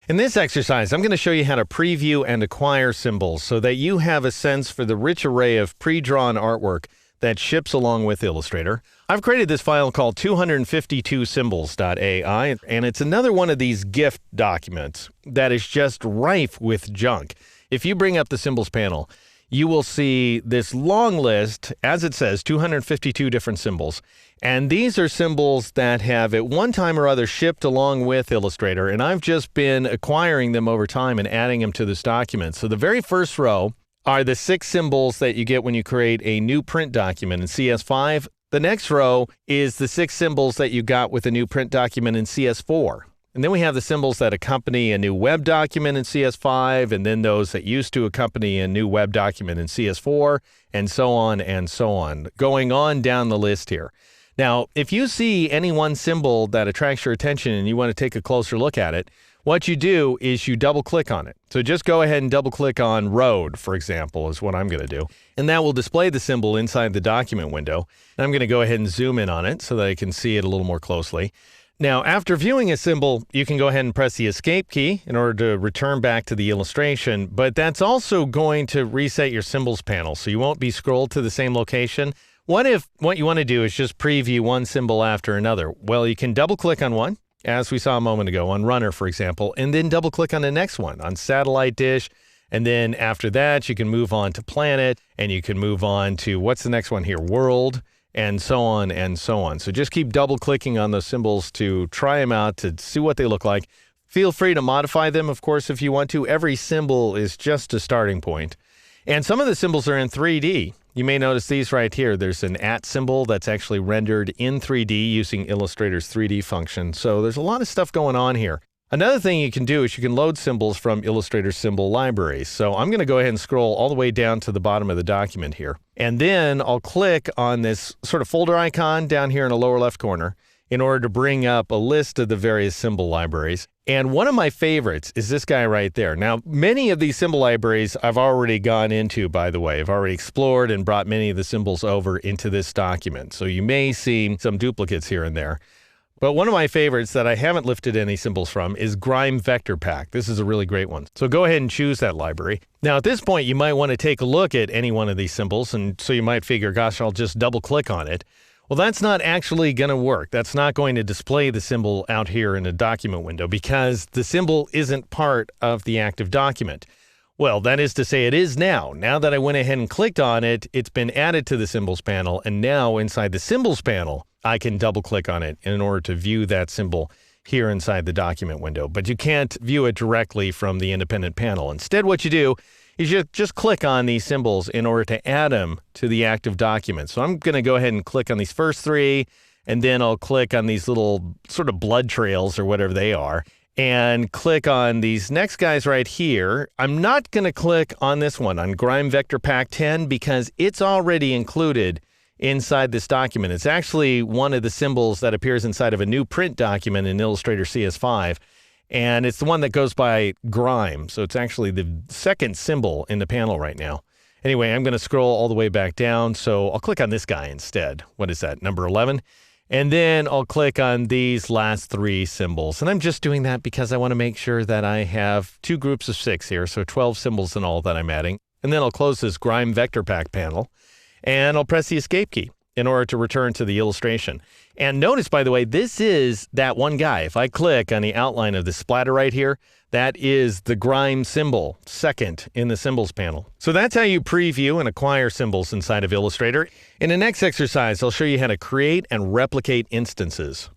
In this exercise, I'm going to show you how to preview and acquire symbols so that you have a sense for the rich array of pre-drawn artwork that ships along with Illustrator. I've created this file called 252symbols.ai, and it's another one of these GIF documents that is just rife with junk. If you bring up the symbols panel, you will see this long list, as it says, 252 different symbols. And these are symbols that have at one time or other shipped along with Illustrator, and I've just been acquiring them over time and adding them to this document. So the very first row are the 6 symbols that you get when you create a new print document in CS5. The next row is the 6 symbols that you got with a new print document in CS4. And then we have the symbols that accompany a new web document in CS5, and then those that used to accompany a new web document in CS4, and so on, going on down the list here. Now, if you see any one symbol that attracts your attention and you want to take a closer look at it, what you do is you double-click on it. So just go ahead and double-click on road, for example, is what I'm going to do. And that will display the symbol inside the document window. And I'm going to go ahead and zoom in on it so that I can see it a little more closely. Now, after viewing a symbol, you can go ahead and press the Escape key in order to return back to the illustration, but that's also going to reset your symbols panel, so you won't be scrolled to the same location. What if what you want to do is just preview one symbol after another? Well, you can double-click on one, as we saw a moment ago, on runner, for example, and then double-click on the next one, on satellite dish, and then after that, you can move on to planet, and you can move on to, what's the next one here, world, and so on and so on. So just keep double-clicking on those symbols to try them out, to see what they look like. Feel free to modify them, of course, if you want to. Every symbol is just a starting point. And some of the symbols are in 3D. You may notice these right here. There's an @ symbol that's actually rendered in 3D using Illustrator's 3D function. So there's a lot of stuff going on here. Another thing you can do is you can load symbols from Illustrator's symbol library. So I'm going to go ahead and scroll all the way down to the bottom of the document here. And then I'll click on this sort of folder icon down here in the lower left corner in order to bring up a list of the various symbol libraries. And one of my favorites is this guy right there. Now, many of these symbol libraries I've already gone into, by the way. I've already explored and brought many of the symbols over into this document. So you may see some duplicates here and there. But one of my favorites that I haven't lifted any symbols from is Grime Vector Pack. This is a really great one. So go ahead and choose that library. Now at this point, you might want to take a look at any one of these symbols, and so you might figure, gosh, I'll just double click on it. Well, that's not actually going to work. That's not going to display the symbol out here in the document window because the symbol isn't part of the active document. Well, that is to say it is now. Now that I went ahead and clicked on it, it's been added to the symbols panel, and now inside the symbols panel, I can double click on it in order to view that symbol here inside the document window. But you can't view it directly from the independent panel. Instead, what you do is you just click on these symbols in order to add them to the active document. So I'm going to go ahead and click on these first 3, and then I'll click on these little sort of blood trails or whatever they are, and click on these next guys right here. I'm not going to click on this one, on Grime Vector Pack 10, because it's already included inside this document. It's actually one of the symbols that appears inside of a new print document in Illustrator CS5, and it's the one that goes by Grime. So it's actually the second symbol in the panel right now. Anyway, I'm going to scroll all the way back down, so I'll click on this guy instead. What is that, number 11? And then I'll click on these last 3 symbols. And I'm just doing that because I want to make sure that I have 2 groups of 6 here, so 12 symbols in all that I'm adding. And then I'll close this Grime Vector Pack panel, and I'll press the Escape key in order to return to the illustration. And notice, by the way, this is that one guy. If I click on the outline of the splatter right here, that is the Grime symbol, second in the symbols panel. So that's how you preview and acquire symbols inside of Illustrator. In the next exercise, I'll show you how to create and replicate instances.